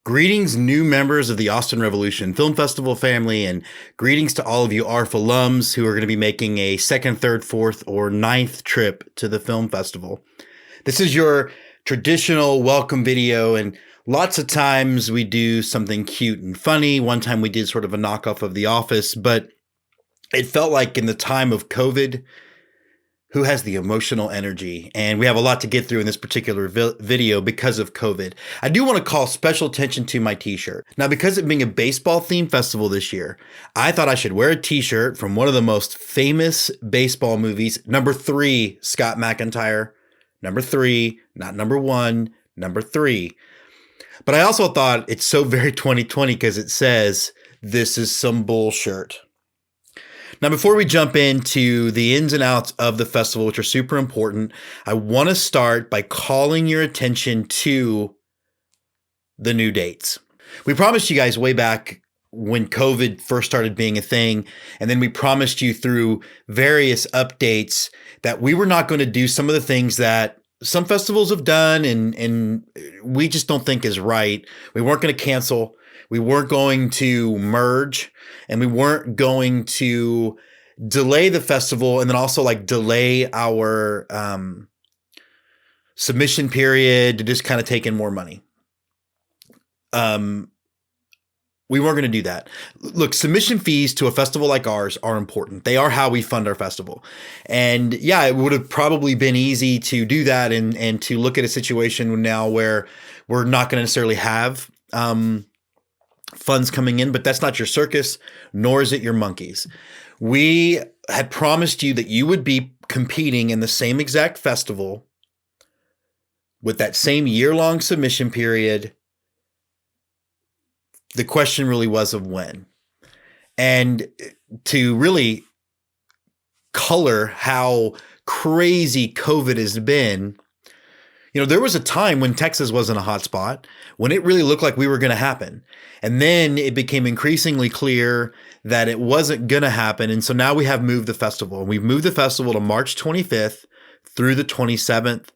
Greetings, new members of the Austin Revolution Film Festival family, and greetings to all of you ARFF alums who are going to be making a second, third, fourth, or ninth trip to the film festival. This is your traditional welcome video, and lots of times we do something cute and funny. One time we did sort of a knockoff of The Office, but it felt like in the time of COVID, who has the emotional energy? And we have a lot to get through in this particular video because of COVID. I do want to call special attention to my t-shirt. Now, because it being a baseball themed festival this year, I thought I should wear a t-shirt from one of the most famous baseball movies. Number 3, Scott McIntyre. Number 3, not number 1, number 3. But I also thought it's so very 2020 because it says, "This is some bullshit." Now, before we jump into the ins and outs of the festival, which are super important, I want to start by calling your attention to the new dates. We promised you guys way back when COVID first started being a thing, and then we promised you through various updates that we were not going to do some of the things that some festivals have done and we just don't think is right. We weren't going to cancel. We weren't going to merge, and we weren't going to delay the festival and then also like delay our submission period to just kind of take in more money. We weren't going to do that. Look, submission fees to a festival like ours are important. They are how we fund our festival. And yeah, it would have probably been easy to do that and to look at a situation now where we're not going to necessarily have funds coming in, but that's not your circus, nor is it your monkeys. We had promised you that you would be competing in the same exact festival with that same year-long submission period. The question really was of when. And to really color how crazy COVID has been, you know, there was a time when Texas wasn't a hot spot, when it really looked like we were going to happen. And then it became increasingly clear that it wasn't going to happen. And so now we have moved the festival. And we've moved the festival to March 25th through the 27th,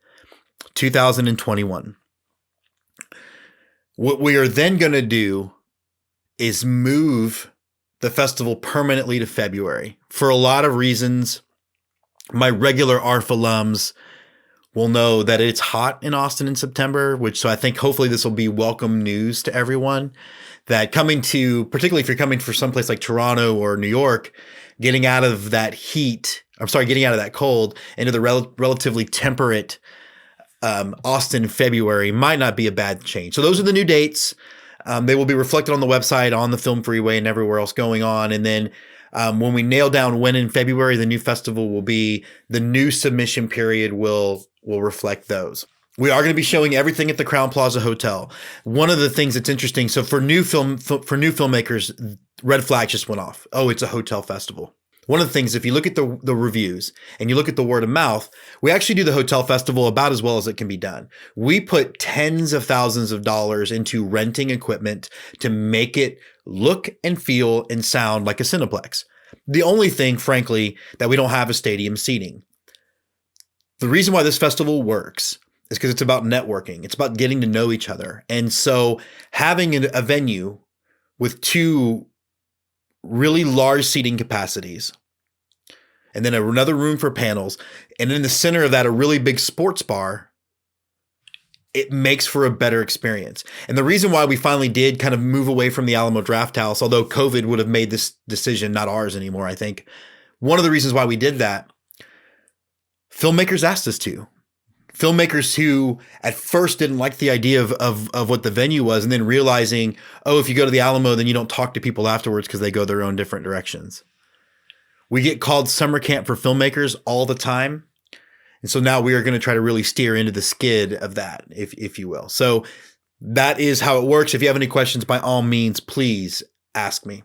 2021. What we are then going to do is move the festival permanently to February. For a lot of reasons, my regular ARFF alums will know that it's hot in Austin in September, so I think hopefully this will be welcome news to everyone that particularly if you're coming for someplace like Toronto or New York, getting out of that cold into the relatively temperate Austin February might not be a bad change. So those are the new dates. They will be reflected on the website, on the Film Freeway, and everywhere else going on. And then when we nail down when in February the new festival will be, the new submission period will reflect those. We are going to be showing everything at the Crown Plaza Hotel. One of the things that's interesting, so for new filmmakers, red flags just went off. Oh, it's a hotel festival. One of the things, if you look at the reviews and you look at the word of mouth, we actually do the hotel festival about as well as it can be done. We put tens of thousands of dollars into renting equipment to make it look and feel and sound like a Cineplex. The only thing, frankly, that we don't have is stadium seating. The reason why this festival works is because it's about networking. It's about getting to know each other. And so having a venue with 2 really large seating capacities, and then another room for panels, and in the center of that, a really big sports bar, it makes for a better experience. And the reason why we finally did kind of move away from the Alamo Drafthouse, although COVID would have made this decision not ours anymore, I think, one of the reasons why we did that, filmmakers asked us to. Filmmakers who at first didn't like the idea of what the venue was, and then realizing, oh, if you go to the Alamo, then you don't talk to people afterwards because they go their own different directions. We get called summer camp for filmmakers all the time. And so now we are going to try to really steer into the skid of that, if you will. So that is how it works. If you have any questions, by all means, please ask me.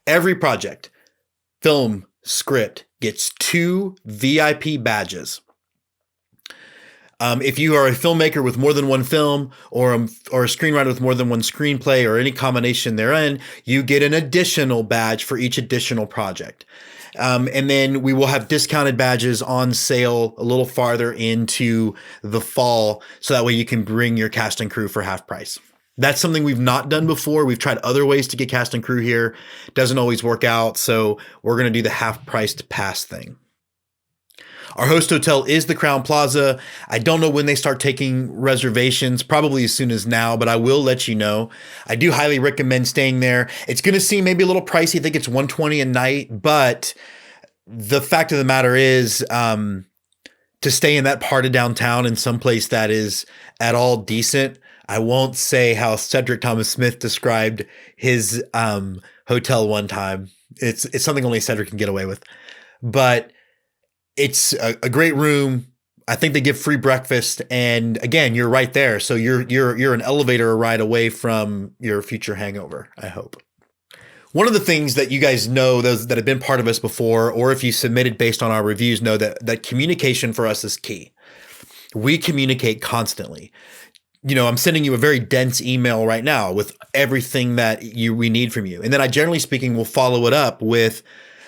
Every project, film, script, gets 2 VIP badges. If you are a filmmaker with more than one film or a screenwriter with more than one screenplay or any combination therein, you get an additional badge for each additional project. And then we will have discounted badges on sale a little farther into the fall. So that way you can bring your cast and crew for half price. That's something we've not done before. We've tried other ways to get cast and crew here. Doesn't always work out. So we're going to do the half-priced pass thing. Our host hotel is the Crowne Plaza. I don't know when they start taking reservations, probably as soon as now, but I will let you know. I do highly recommend staying there. It's going to seem maybe a little pricey. I think it's $120 a night, but the fact of the matter is, to stay in that part of downtown in some place that is at all decent. I won't say how Cedric Thomas Smith described his hotel one time. It's something only Cedric can get away with, but it's a great room. I think they give free breakfast, and again, you're right there. So you're an elevator ride away from your future hangover, I hope. One of the things that you guys know, those that have been part of us before, or if you submitted based on our reviews, know that communication for us is key. We communicate constantly. I'm sending you a very dense email right now with everything that we need from you. And then I, generally speaking, will follow it up with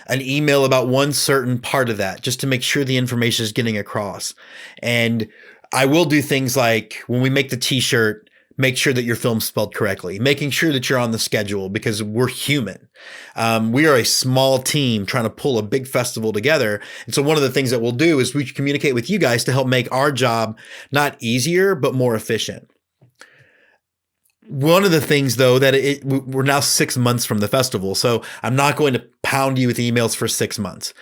an email about one certain part of that, just to make sure the information is getting across. And I will do things like, when we make the t-shirt, make sure that your film's spelled correctly, making sure that you're on the schedule, because we're human. We are a small team trying to pull a big festival together. And so one of the things that we'll do is we communicate with you guys to help make our job not easier, but more efficient. One of the things, though, that we're now 6 months from the festival, so I'm not going to pound you with emails for 6 months.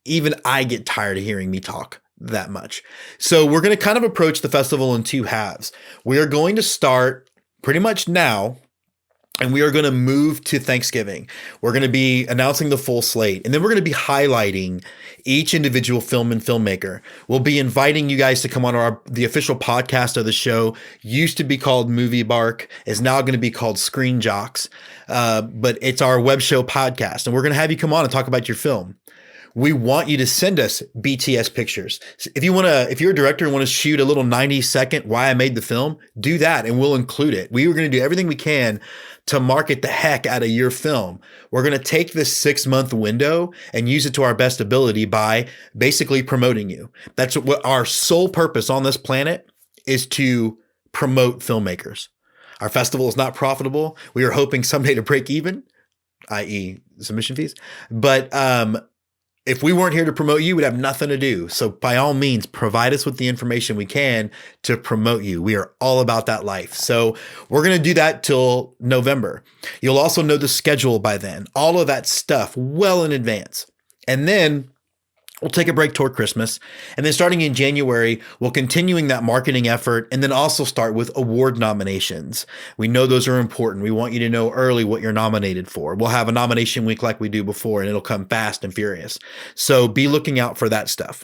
Even I get tired of hearing me talk that much. So we're going to kind of approach the festival in two halves. We are going to start pretty much now, and we are going to move to Thanksgiving. We're going to be announcing the full slate, and then we're going to be highlighting each individual film and filmmaker. We'll be inviting you guys to come on the official podcast of the show. Used to be called Movie Bark, is now going to be called Screen Jocks, but it's our web show podcast, and we're going to have you come on and talk about your film. We want you to send us BTS pictures. If you're a director and want to shoot a little 90-second why I made the film, do that and we'll include it. We are going to do everything we can to market the heck out of your film. We're going to take this 6-month window and use it to our best ability by basically promoting you. That's what our sole purpose on this planet is, to promote filmmakers. Our festival is not profitable. We are hoping someday to break even, i.e. submission fees. But, if we weren't here to promote you, we'd have nothing to do. So by all means, provide us with the information we can to promote you. We are all about that life. So we're going to do that till November. You'll also know the schedule by then, all of that stuff well in advance. And then we'll take a break toward Christmas. And then starting in January, we'll continuing that marketing effort, and then also start with award nominations. We know those are important. We want you to know early what you're nominated for. We'll have a nomination week like we do before, and it'll come fast and furious. So be looking out for that stuff.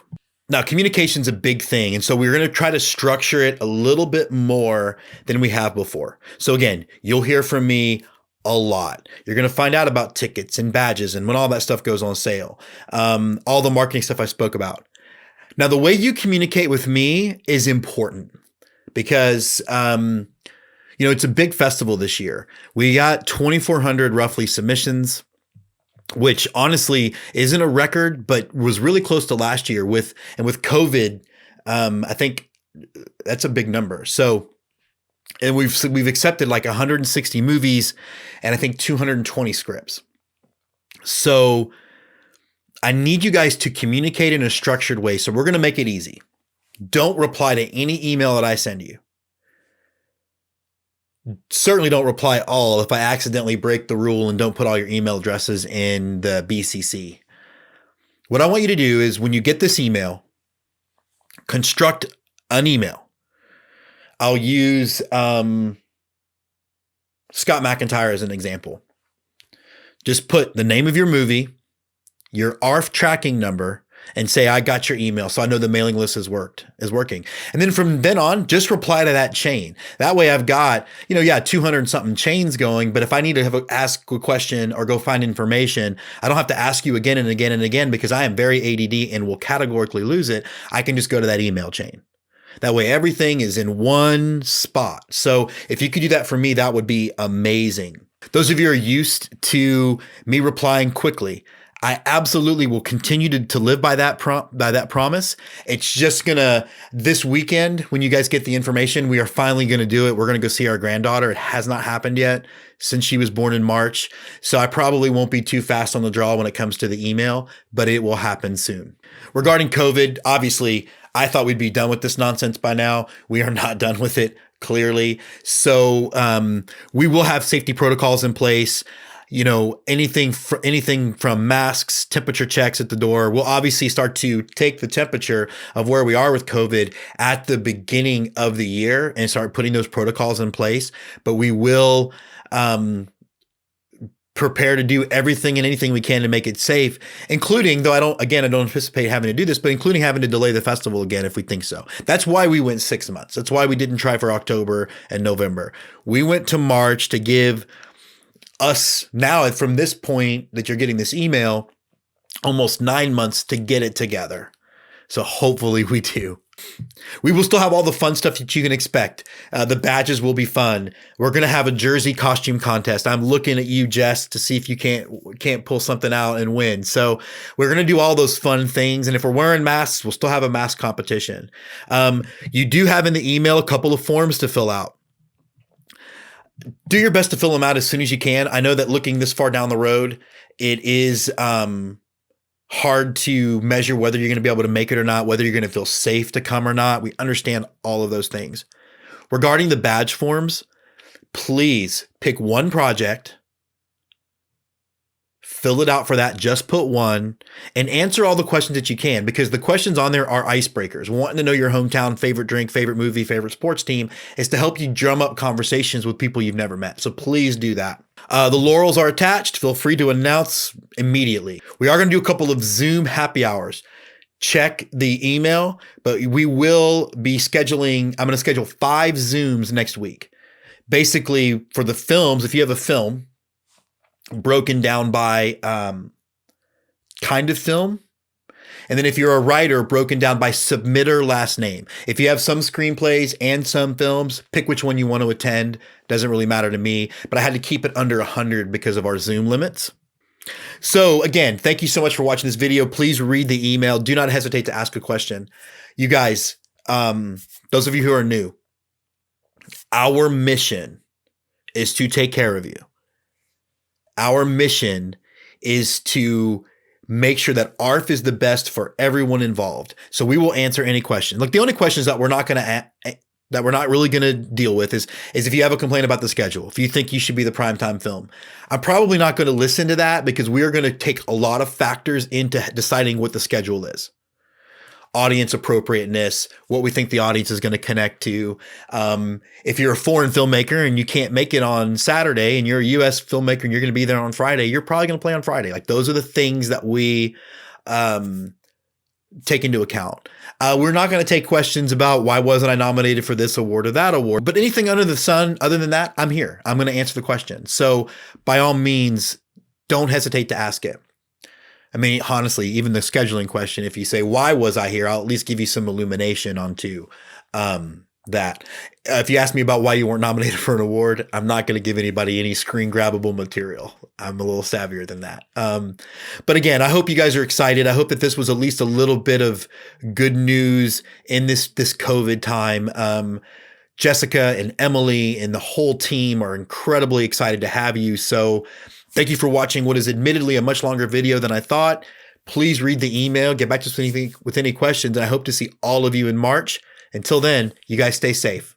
Now, communication's a big thing. And so we're going to try to structure it a little bit more than we have before. So again, you'll hear from me a lot. You're going to find out about tickets and badges and when all that stuff goes on sale. All the marketing stuff I spoke about. Now, the way you communicate with me is important because, it's a big festival this year. We got 2,400 roughly submissions, which honestly isn't a record, but was really close to last year with COVID. I think that's a big number. So, and we've accepted like 160 movies and I think 220 scripts. So I need you guys to communicate in a structured way. So we're going to make it easy. Don't reply to any email that I send you. Certainly don't reply all if I accidentally break the rule and don't put all your email addresses in the BCC. What I want you to do is, when you get this email, construct an email. I'll use Scott McIntyre as an example. Just put the name of your movie, your ARFF tracking number, and say, I got your email, so I know the mailing list is working. And then from then on, just reply to that chain. That way I've got, 200 something chains going, but if I need to ask a question or go find information, I don't have to ask you again and again and again because I am very ADD and will categorically lose it. I can just go to that email chain. That way everything is in one spot. So if you could do that for me, that would be amazing. Those of you who are used to me replying quickly, I absolutely will continue to live by that promise. It's just gonna, this weekend when you guys get the information, we are finally gonna do it. We're gonna go see our granddaughter. It has not happened yet since she was born in March, so I probably won't be too fast on the draw when it comes to the email, but it will happen soon. Regarding COVID, obviously, I thought we'd be done with this nonsense by now. We are not done with it, clearly. So we will have safety protocols in place. You know, anything from masks, temperature checks at the door. We'll obviously start to take the temperature of where we are with COVID at the beginning of the year and start putting those protocols in place. But we will prepare to do everything and anything we can to make it safe, including, though I don't anticipate having to do this, but including having to delay the festival again if we think so. That's why we went 6 months. That's why we didn't try for October and November. We went to March to give us, now from this point that you're getting this email, almost 9 months to get it together. So hopefully we do. We will still have all the fun stuff that you can expect. The badges will be fun. We're going to have a jersey costume contest. I'm looking at you, Jess, to see if you can't pull something out and win. So we're going to do all those fun things. And if we're wearing masks, we'll still have a mask competition. You do have in the email a couple of forms to fill out. Do your best to fill them out as soon as you can. I know that looking this far down the road, it is hard to measure whether you're going to be able to make it or not, whether you're going to feel safe to come or not. We understand all of those things. Regarding the badge forms, please pick one project, fill it out for that, just put one, and answer all the questions that you can, because the questions on there are icebreakers. Wanting to know your hometown, favorite drink, favorite movie, favorite sports team is to help you drum up conversations with people you've never met. So please do that. The laurels are attached. Feel free to announce immediately. We are going to do a couple of Zoom happy hours. Check the email, but we will be scheduling, I'm going to schedule 5 Zooms next week. Basically, for the films, if you have a film broken down by kind of film, and then if you're a writer, broken down by submitter last name. If you have some screenplays and some films, pick which one you want to attend. Doesn't really matter to me, but I had to keep it under 100 because of our Zoom limits. So again, thank you so much for watching this video. Please read the email. Do not hesitate to ask a question. You guys, those of you who are new, our mission is to take care of you. Our mission is to make sure that ARFF is the best for everyone involved. So we will answer any question. Look, the only questions that we're not really going to deal with is if you have a complaint about the schedule, if you think you should be the primetime film. I'm probably not going to listen to that because we are going to take a lot of factors into deciding what the schedule is. Audience appropriateness, what we think the audience is going to connect to. If you're a foreign filmmaker and you can't make it on Saturday and you're a US filmmaker and you're going to be there on Friday, you're probably going to play on Friday. Like, those are the things that we take into account. We're not going to take questions about why wasn't I nominated for this award or that award, but anything under the sun other than that, I'm here. I'm going to answer the question. So by all means, don't hesitate to ask it. I mean, honestly, even the scheduling question, if you say, why was I here? I'll at least give you some illumination onto that. If you ask me about why you weren't nominated for an award, I'm not going to give anybody any screen grabbable material. I'm a little savvier than that. But again, I hope you guys are excited. I hope that this was at least a little bit of good news in this COVID time. Jessica and Emily and the whole team are incredibly excited to have you. So thank you for watching what is admittedly a much longer video than I thought. Please read the email, get back to us with any questions, and I hope to see all of you in March. Until then, you guys stay safe.